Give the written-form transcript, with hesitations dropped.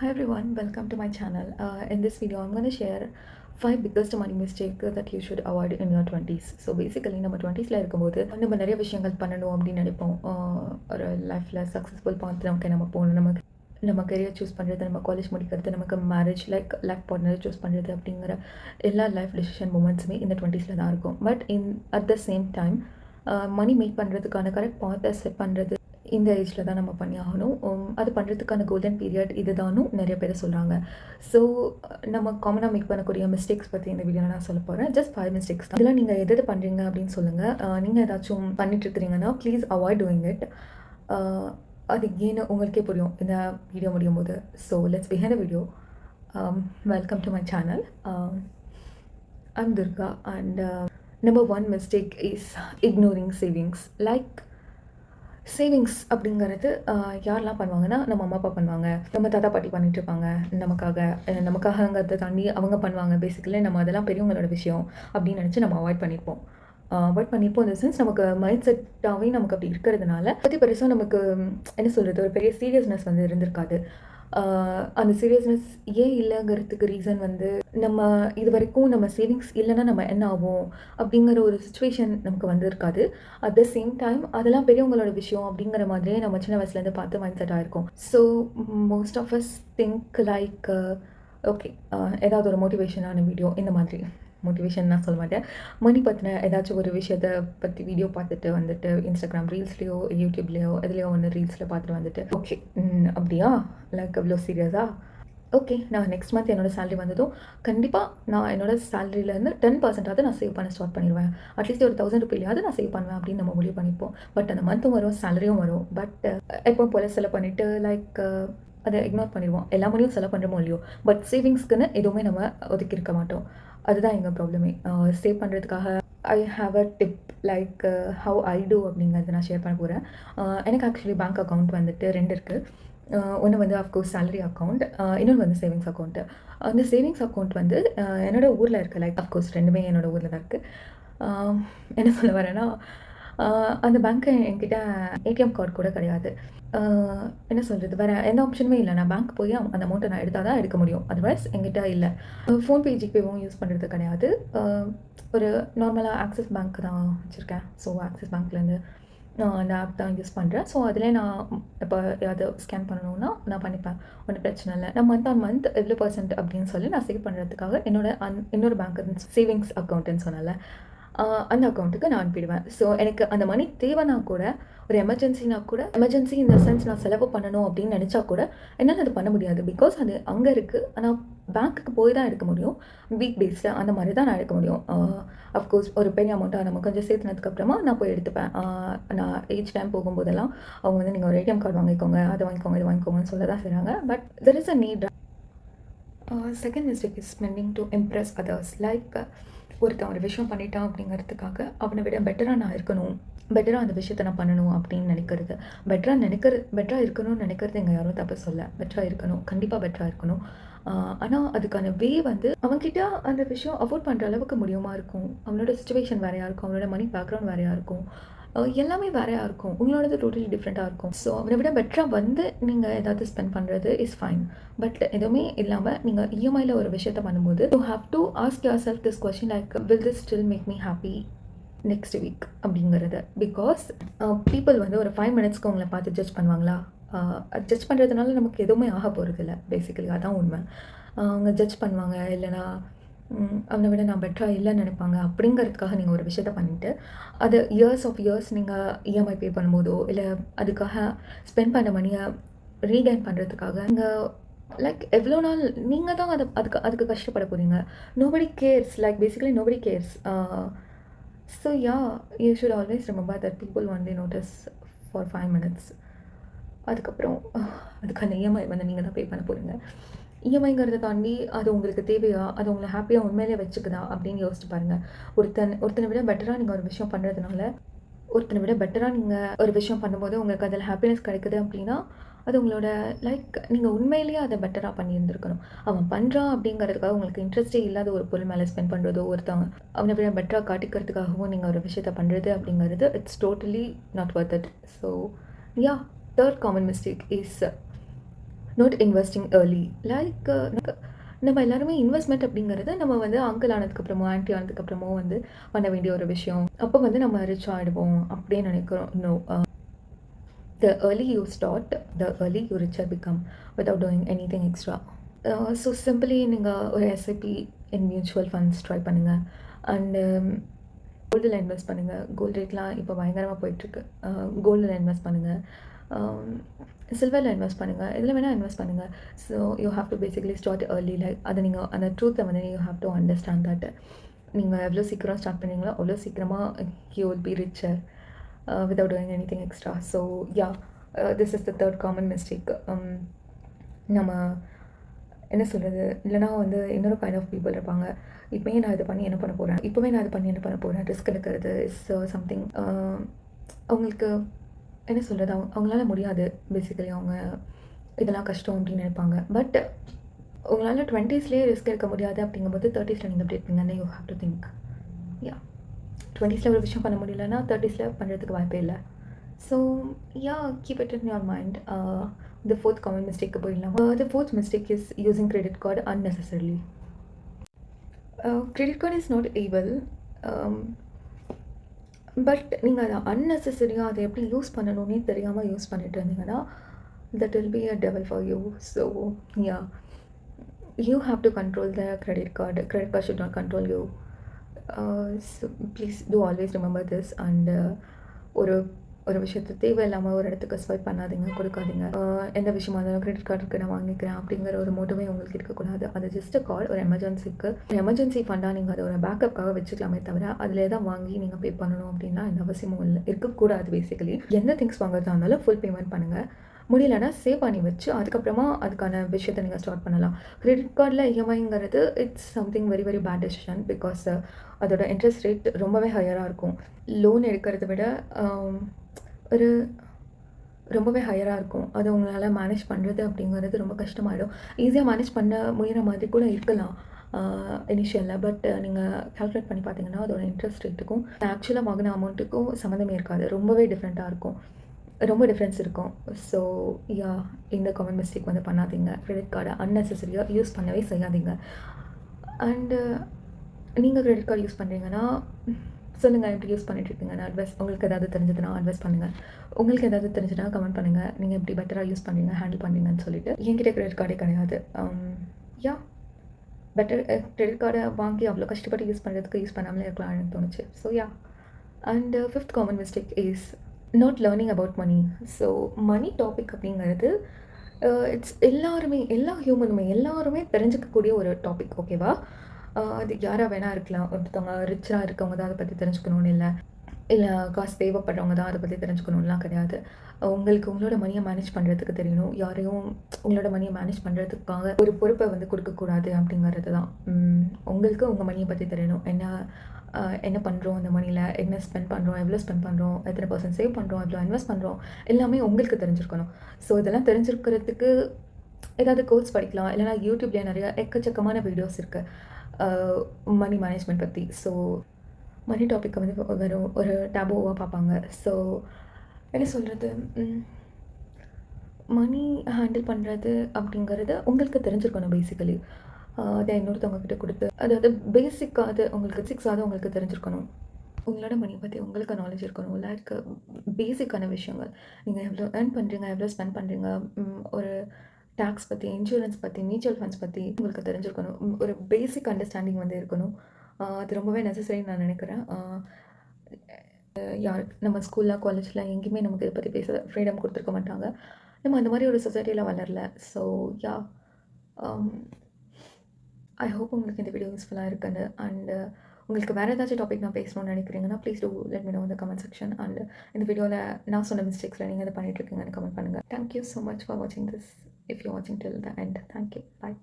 Hi everyone, welcome to my channel. In this video, I'm going to share 5 biggest money mistake that you should avoid in your 20s. So basically நம்ம 20ஸ்ல இருக்கும்போது நம்ம நிறைய விஷயங்கள் பண்ணணும் அப்படின்னு நினைப்போம். ஒரு லைஃப்பில் சக்ஸஸ்ஃபுல் பார்த்து நமக்கு நம்ம போகணும், நமக்கு நம்ம கெரியர் சூஸ் பண்ணுறது, நம்ம காலேஜ் முடிக்கிறது, நமக்கு மேரேஜ் லைஃப் பார்ட்னர் சூஸ் பண்ணுறது அப்படிங்கிற எல்லா லைஃப் டெசிஷன் மூமெண்ட்ஸுமே இந்த 20ஸ்ல தான் இருக்கும். But at the same time money make பண்ணுறதுக்கான கரெக்ட் பாத்தை செட் பண்ணுறது இந்த ஏஜில் தான் நம்ம பண்ணி ஆகணும். அது பண்ணுறதுக்கான கோல்டன் பீரியட் இதுதானும் நிறைய பேர் சொல்கிறாங்க. ஸோ நம்ம காமனாக மேக் பண்ணக்கூடிய மிஸ்டேக்ஸ் பற்றி இந்த வீடியோவில் நான் சொல்ல போகிறேன். ஜஸ்ட் 5 மிஸ்டேக்ஸ் தான். இதெல்லாம் நீங்கள் எது பண்ணுறீங்க அப்படின்னு சொல்லுங்கள். நீங்கள் ஏதாச்சும் பண்ணிட்டுருக்கிறீங்கன்னா ப்ளீஸ் அவாய்ட் டூயிங் இட். அது ஏன்னு உங்களுக்கே புரியும் இந்த வீடியோ முடியும் போது. So let's behind the video. Welcome to my channel. I'm Durga and number 1 mistake is ignoring savings. Like savings அப்படிங்கிறது யாரெல்லாம் பண்ணுவாங்கன்னா, நம்ம அம்மா அப்பா பண்ணுவாங்க, நம்ம தாத்தா பாட்டி பண்ணிகிட்ருப்பாங்க நமக்காகங்கிறத தாண்டி அவங்க பண்ணுவாங்க. பேசிக்கலி நம்ம அதெல்லாம் பெரியவங்களோட விஷயம் அப்படின்னு நினச்சி நம்ம அவாய்ட் பண்ணியிருப்போம். இந்த சென்ஸ் நமக்கு மைண்ட் செட்டாகவே நமக்கு அப்படி இருக்கிறதுனால பற்றி பெருசாக நமக்கு என்ன சொல்கிறது, ஒரு பெரிய சீரியஸ்னஸ் வந்து இருந்திருக்காது. அந்த சீரியஸ்னஸ் ஏன் இல்லைங்கிறதுக்கு ரீசன் வந்து நம்ம இது வரைக்கும் நம்ம சேவிங்ஸ் இல்லைன்னா நம்ம என்ன ஆகும் அப்படிங்கிற ஒரு சுச்சுவேஷன் நமக்கு வந்திருக்காது. அட் த சேம் டைம் அதெல்லாம் பெரியவங்களோட விஷயம் அப்படிங்கிற மாதிரியே நம்ம சின்ன வயசுலேருந்து பார்த்து மைண்ட் செட் ஆகிருக்கும். So most of us think like okay, ஏதாவது ஒரு மோட்டிவேஷனான வீடியோ, இந்த மாதிரி மோட்டிவேஷன் நான் சொல்ல மாட்டேன், மணி பற்றின ஏதாச்சும் ஒரு விஷயத்தை பற்றி வீடியோ பார்த்துட்டு வந்துட்டு இன்ஸ்டாகிராம் ரீல்ஸ்லேயோ யூடியூப்லேயோ எதுலேயோ ஒன்று ரீல்ஸில் பார்த்துட்டு வந்துட்டு ஓகே அப்படியா, லைக் அவ்வளோ சீரியஸாக ஓகே, நான் நெக்ஸ்ட் மந்த் என்னோடய சேலரி வந்ததும் கண்டிப்பாக நான் என்னோடய சேலரியிலேருந்து 10% நான் சேவ் பண்ண ஸ்டார்ட் பண்ணிடுவேன். அட்லீஸ்ட் ஒரு 1000 ரூபாயாவது நான் சேவ் பண்ணுவேன் அப்படின்னு நம்ம முடிவு பண்ணிப்போம். பட் அந்த மந்த்தும் வரும், சேலரியும் வரும். பட் எப்போ போல் செலவு பண்ணிவிட்டு லைக் அதை இக்னோர் பண்ணிடுவோம். எல்லா மணியும் செலவு பண்ணுறோமோ இல்லையோ, பட் சேவிங்ஸ்க்குன்னு எதுவுமே நம்ம ஒதுக்கியிருக்க மாட்டோம். அதுதான் எங்கள் ப்ராப்ளமே. சேவ் பண்ணுறதுக்காக I have a tip like how I do அப்படிங்கிறத நான் ஷேர் பண்ண போகிறேன். எனக்கு ஆக்சுவலி பேங்க் அக்கௌண்ட் வந்துட்டு 2 இருக்குது. ஒன்று வந்து அஃப்கோர்ஸ் சேலரி அக்கௌண்ட், இன்னொன்று வந்து சேவிங்ஸ் அக்கௌண்ட்டு. அந்த சேவிங்ஸ் அக்கௌண்ட் வந்து என்னோடய ஊரில் இருக்குது. லைக் அஃப்கோர்ஸ் ரெண்டுமே என்னோடய ஊரில் தான் இருக்குது. என்ன சொல்ல வரேன்னா, அந்த பேங்க்கு என்கிட்ட ஏடிஎம் கார்டு கூட கிடையாது. என்ன சொல்கிறது, வேறு எந்த ஆப்ஷனுமே இல்லை. நான் பேங்க் போய் அந்த அமௌண்ட்டை நான் எடுத்தால் தான் எடுக்க முடியும். அதர்வைஸ் என்கிட்ட இல்லை. ஃபோன்பே ஜிபேவும் யூஸ் பண்ணுறது கிடையாது. ஒரு நார்மலாக ஆக்சிஸ் பேங்க் தான் வச்சுருக்கேன். ஸோ ஆக்சிஸ் பேங்க்லேருந்து நான் அந்த ஆப் தான் யூஸ் பண்ணுறேன். ஸோ அதிலே நான் இப்போ ஏதாவது ஸ்கேன் பண்ணணுன்னா நான் பண்ணிப்பேன், ஒன்றும் பிரச்சனை இல்லை. நான் மந்த் ஆன் மந்த் எவ்வளோ % அப்படின்னு சொல்லி நான் சேவ் பண்ணுறதுக்காக இன்னொரு பேங்க் சேவிங்ஸ் அக்கௌண்ட்டுன்னு சொன்னால அந்த அக்கௌண்ட்டுக்கு நான் அனுப்பிடுவேன். ஸோ எனக்கு அந்த மணி தேவைன்னா கூட, ஒரு எமர்ஜென்சி இந்த சென்ஸ் நான் செலவு பண்ணணும் அப்படின்னு நினச்சா கூட என்னால் அது பண்ண முடியாது. பிகாஸ் அது அங்கே இருக்குது. ஆனால் பேங்க்குக்கு போய் தான் எடுக்க முடியும். வீக் டேஸில் அந்த மாதிரி தான் நான் எடுக்க முடியும். அஃப்கோர்ஸ் ஒரு பெரிய அமௌண்ட்டாக நம்ம கொஞ்சம் சேர்த்துனதுக்கப்புறமா நான் போய் எடுத்துப்பேன். நான் ஏஜ் டைம் போகும்போதெல்லாம் அவங்க வந்து நீங்கள் ஒரு ஏடிஎம் கார்டு வாங்கிக்கோங்க, அதை வாங்கிக்கோங்க, இது வாங்கிக்கோங்கன்னு சொல்ல தான் செய்கிறாங்க. But there is a need. Second mistake is spending to impress others. Like ஒருத்தன் ஒரு விஷயம் பண்ணிட்டான் அப்படிங்கிறதுக்காக அவனை விட பெட்டராக நான் இருக்கணும், பெட்டராக அந்த விஷயத்தை நான் பண்ணணும் அப்படின்னு நினைக்கிறது. பெட்டராக இருக்கணும்னு நினைக்கிறது எங்கள் யாரும் தப்பு சொல்ல. பெட்டராக இருக்கணும், கண்டிப்பாக பெட்டராக இருக்கணும். ஆனால் அதுக்கான வே வந்து அவன்கிட்ட அந்த விஷயம் அஃபோர்ட் பண்ணுற அளவுக்கு முடியுமா இருக்கும். அவனோட சுச்சுவேஷன் வேறையாக இருக்கும், அவனோட மணி பேக்ரவுண்ட் வேறையாக இருக்கும், எல்லாமே வேறையாக இருக்கும். உங்களோடது டோட்டலி டிஃப்ரெண்ட்டாக இருக்கும். ஸோ அவனை விட பெட்டராக வந்து நீங்கள் ஏதாவது ஸ்பெண்ட் பண்ணுறது இஸ் ஃபைன். பட் எதுவுமே இல்லாமல் நீங்கள் இஎம்ஐயில் ஒரு விஷயத்த பண்ணும்போது you have to ask yourself this question like will this still make me happy next week அப்படிங்கிறது. பிகாஸ் பீப்புள் வந்து ஒரு 5 மினிட்ஸ்க்கு உங்களை பார்த்து ஜட்ஜ் பண்ணுவாங்களா? ஜட்ஜ் பண்ணுறதுனால நமக்கு எதுவுமே ஆக போகிறது இல்லை. பேசிக்கலி அதான் உண்மை. அவங்க ஜட்ஜ் பண்ணுவாங்க, இல்லைனா அவனை விட நான் பெட்டராக இல்லைன்னு நினைப்பாங்க. அப்படிங்கிறதுக்காக நீங்கள் ஒரு விஷயத்த பண்ணிவிட்டு அது இயர்ஸ் நீங்கள் இஎம்ஐ பே பண்ணும்போதோ இல்லை அதுக்காக ஸ்பெண்ட் பண்ண மணியை ரீகைன் பண்ணுறதுக்காக நீங்கள் லைக் எவ்வளோ நாள் நீங்கள் தான் அதுக்கு கஷ்டப்பட போகிறீங்க. Nobody CARES, like basically nobody CARES. So you should always remember that people one day notice for 5 minutes. அதுக்கப்புறம் அதுக்கான இஎம்ஐ வந்து நீங்கள் தான் பே பண்ண போகிறீங்க. இஎம்ஐங்கிறத தாண்டி அது உங்களுக்கு தேவையா, அது உங்களை ஹாப்பியாக உண்மையிலே வச்சுக்குதா அப்படின்னு யோசிச்சு பாருங்கள். ஒருத்தனை விட பெட்டராக நீங்கள் ஒரு விஷயம் பண்ணுறதுனால, ஒருத்தனை விட பெட்டராக நீங்கள் ஒரு விஷயம் பண்ணும்போது உங்களுக்கு அதில் ஹாப்பினஸ் கிடைக்குது அப்படின்னா அது உங்களோட லைக் நீங்கள் உண்மையிலேயே அதை பெட்டராக பண்ணியிருந்துருக்கணும். அவன் பண்ணுறான் அப்படிங்கிறதுக்காக உங்களுக்கு இன்ட்ரெஸ்டே இல்லாத ஒரு பொருள் மேலே ஸ்பெண்ட் பண்ணுறதோ, ஒருத்தவங்க அவனை விட பெட்டராக காட்டிக்கிறதுக்காகவும் நீங்கள் ஒரு விஷயத்தை பண்ணுறது அப்படிங்கிறது it's totally not Worth it. So third common mistake is not investing early. Like நம்ம எல்லாருமே இன்வெஸ்ட்மெண்ட் அப்படிங்கிறது நம்ம வந்து அங்கிள் ஆனதுக்கப்புறமோ ஆன்ட்டி ஆனதுக்கப்புறமோ வந்து பண்ண வேண்டிய ஒரு விஷயம். அப்போ வந்து நம்ம ரிச் ஆகிடுவோம் அப்படின்னு நினைக்கிறோம். No, the early you start, the early you richer become without doing anything extra. So simply நீங்கள் ஒரு SIP in mutual funds try பண்ணுங்கள். அண்டு கோல்டில் இன்வெஸ்ட் பண்ணுங்கள். கோல்டு ரேட்லாம் இப்போ பயங்கரமாக போயிட்டுருக்கு. கோல்டில் இன்வெஸ்ட் பண்ணுங்கள், சில்வரில் இன்வெஸ்ட் பண்ணுங்கள், இதில் வேணால் இன்வெஸ்ட் பண்ணுங்கள். So you have to basically start early. Like அதை நீங்கள் அந்த ட்ரூத்தை வந்து you have to understand that நீங்கள் எவ்வளோ சீக்கிரம் ஸ்டார்ட் பண்ணீங்களோ அவ்வளோ சீக்கிரமாக you will be richer without doing anything extra. So yeah, this is the third common mistake. நம்ம என்ன சொல்கிறது, இல்லைனா வந்து இன்னொரு கைண்ட் ஆஃப் பீப்புள் இருப்பாங்க. இப்போயே நான் இதை பண்ணி என்ன பண்ண போகிறேன், இப்போவே நான் இது பண்ணி என்ன பண்ண போகிறேன், ரிஸ்க் எடுக்கிறது இஸ் சம்திங் அவங்களுக்கு என்ன சொல்கிறது, அவங்களால முடியாது. பேசிக்கலி அவங்க இதெல்லாம் கஷ்டம் அப்படின்னு நினைப்பாங்க. பட் உங்களால் 20ஸ்லேயே ரிஸ்க் எடுக்க முடியாது அப்படிங்கும்போது 30ஸ்ல நீங்கள் எப்படி இருப்பீங்கன்னு யூ ஹாவ் டு திங்க். யா, 20ஸ்ல ஒரு விஷயம் பண்ண முடியலன்னா 30ஸ்ல பண்ணுறதுக்கு வாய்ப்பே இல்லை. So yeah, keep it in your mind. The fourth common mistake போயிடலாம். The fourth mistake is using credit card unnecessarily. Credit card is not evil, but நீங்கள் அதை அன்னெசரியாக அதை எப்படி யூஸ் பண்ணணுன்னே தெரியாமல் யூஸ் பண்ணிட்டு இருந்தீங்கன்னா that will be a devil for you. So yeah, you have to control the credit card. Credit card should not control you. So please do always remember this. And ஒரு விஷயத்தை தேவையில்லாமல் ஒரு இடத்துக்கு swipe பண்ணாதீங்க, கொடுக்காதீங்க. எந்த விஷயமா இருந்தாலும் கிரெடிட் கார்டு இருக்குது நான் வாங்கிக்கிறேன் அப்படிங்கிற ஒரு மோட்டவே உங்களுக்கு இருக்கக்கூடாது. அது ஜஸ்ட் கால் ஒரு எமர்ஜென்சிக்கு, எமர்ஜென்சி ஃபண்டாக நீங்கள் அதை ஒரு பேக்கப்காக வச்சுக்கலாமே தவிர அதிலே தான் வாங்கி நீங்கள் பே பண்ணணும் அப்படின்னா எந்த அவசியமும் இல்லை, இருக்கக்கூடாது. பேசிக்கலி எந்த திங்ஸ் வாங்குறதா இருந்தாலும் ஃபுல் பேமெண்ட் பண்ணுங்கள். முடியலைன்னா சேவ் பண்ணி வச்சு அதுக்கப்புறமா அதுக்கான விஷயத்தை நீங்கள் ஸ்டார்ட் பண்ணலாம். கிரெடிட் கார்டில் இஎம்ஐங்கிறது it's something very very bad decision. Because அதோட இன்ட்ரெஸ்ட் ரேட் ரொம்பவே ஹையராக இருக்கும். லோன் எடுக்கிறத விட ஒரு ரொம்பவே ஹையராக இருக்கும். அது உங்களால் மேனேஜ் பண்ணுறது அப்படிங்கிறது ரொம்ப கஷ்டமாயிடும். ஈஸியாக மேனேஜ் பண்ண முயற மாதிரி கூட இருக்கலாம் இனிஷியலில். பட் நீங்கள் கால்குலேட் பண்ணி பார்த்தீங்கன்னா அதோட இன்ட்ரெஸ்ட் ரேட்டுக்கும் ஆக்சுவலாக வாங்கின அமௌண்ட்டுக்கும் சம்மந்தமே இருக்காது. ரொம்பவே டிஃப்ரெண்ட்டாக இருக்கும், ரொம்ப டிஃப்ரென்ஸ் இருக்கும். ஸோ யா, இந்த காமன் மிஸ்டேக் வந்து பண்ணாதீங்க. கிரெடிட் கார்டை அன்னெசரியாக யூஸ் பண்ணவே செய்யாதீங்க. அண்டு நீங்கள் கிரெடிட் கார்டு யூஸ் பண்ணுறீங்கன்னா சொல்லுங்கள் எப்படி யூஸ் பண்ணிட்டுருக்கீங்கன்னு. அட்வைஸ் உங்களுக்கு ஏதாவது தெரிஞ்சதுன்னா அட்வைஸ் பண்ணுங்கள். உங்களுக்கு ஏதாவது தெரிஞ்சுன்னா கமெண்ட் பண்ணுங்கள். நீங்கள் எப்படி பெட்டராக யூஸ் பண்ணுறீங்க, ஹேண்டில் பண்ணுறீங்கன்னு சொல்லிட்டு. என்கிட்ட கிரெடிட் கார்டே கிடையாது. யா, பெட்டர் கிரெடிட் கார்டை வாங்கி அவ்வளோ கஷ்டப்பட்டு யூஸ் பண்ணுறதுக்கு யூஸ் பண்ணாமலே இருக்கலாம்னு எனக்கு தோணுச்சு. So yeah, and fifth common mistake is not learning about money. So money topic அப்படிங்கிறது இட்ஸ் எல்லாருமே, எல்லா ஹியூமனுமே எல்லாருமே தெரிஞ்சுக்கக்கூடிய ஒரு டாபிக். ஓகேவா? அது யாராக வேணா இருக்கலாம். ஒருத்தவங்க ரிச்சாக இருக்கவங்க தான் அதை பற்றி தெரிஞ்சுக்கணுன்னு இல்லை காசு தேவைப்படுறவங்க தான் அதை பற்றி தெரிஞ்சுக்கணுன்னுலாம் கிடையாது. உங்களுக்கு உங்களோட மணியை மேனேஜ் பண்ணுறதுக்கு தெரியணும். யாரையும் உங்களோட மணியை மேனேஜ் பண்ணுறதுக்காக ஒரு பொறுப்பை வந்து கொடுக்கக்கூடாது அப்படிங்கிறது தான். உங்களுக்கு உங்கள் மணியை பற்றி தெரியணும். என்ன பண்ணுறோம், அந்த மணியில் என்ன ஸ்பெண்ட் பண்ணுறோம், எவ்வளோ ஸ்பெண்ட் பண்ணுறோம், எத்தனை % சேவ் பண்ணுறோம், எவ்வளோ இன்வெஸ்ட் பண்ணுறோம், எல்லாமே உங்களுக்கு தெரிஞ்சிருக்கணும். ஸோ இதெல்லாம் தெரிஞ்சிருக்கிறதுக்கு ஏதாவது கோர்ஸ் படிக்கலாம். இல்லைனா யூடியூப்லேயே நிறைய எக்கச்சக்கமான வீடியோஸ் இருக்குது மணி மேனேஜ்மெண்ட் பற்றி. ஸோ மணி டாப்பிக்கை வந்து வெறும் ஒரு டேபோவாக பார்ப்பாங்க. ஸோ என்ன சொல்கிறது, மணி ஹேண்டில் பண்ணுறது அப்படிங்கிறது உங்களுக்கு தெரிஞ்சிருக்கணும். பேசிக்கலி அதை இன்னொருத்தவங்க கிட்ட கொடுத்து, அதாவது பேசிக்காக உங்களுக்கு சிக்ஸாவது உங்களுக்கு தெரிஞ்சிருக்கணும். உங்களோட மணியை பற்றி உங்களுக்கு நாலேஜ் இருக்கணும். லைக் பேசிக்கான விஷயங்கள், நீங்கள் எவ்வளோ ஏர்ன் பண்ணுறீங்க, எவ்வளோ ஸ்பெண்ட் பண்ணுறீங்க, ஒரு டேக்ஸ் பற்றி, இன்சூரன்ஸ் பற்றி, மியூச்சுவல் ஃபண்ட்ஸ் பற்றி உங்களுக்கு தெரிஞ்சிருக்கணும். ஒரு பேசிக் அண்டர்ஸ்டாண்டிங் வந்து இருக்கணும். அது ரொம்பவே நெசசரின்னு நான் நினைக்கிறேன். யார் நம்ம ஸ்கூலில் காலேஜில் எங்கேயுமே நமக்கு இதை பற்றி பேச ஃப்ரீடம் கொடுத்துருக்க மாட்டாங்க. நம்ம அந்த மாதிரி ஒரு சொசைட்டியில் வளரல. ஸோ யா, ஐ ஹோப் உங்களுக்கு இந்த வீடியோ யூஸ்ஃபுல்லாக இருக்குன்னு. அண்ட் உங்களுக்கு வேறு ஏதாச்சும் டாபிக் நான் பேசணும்னு நினைக்கிறீங்கன்னா please do let me know இந்த கமெண்ட் செக்ஷன். அண்ட் இந்த வீடியோவில் நான் சொன்ன மிஸ்டேக்ஸில் நீங்கள் எதை பண்ணிகிட்ருக்கீங்கன்னு கமெண்ட் பண்ணுங்கள். தேங்க்யூ ஸோ மச் ஃபார் வாட்சிங் this. If you're watching till the end, thank you. Bye.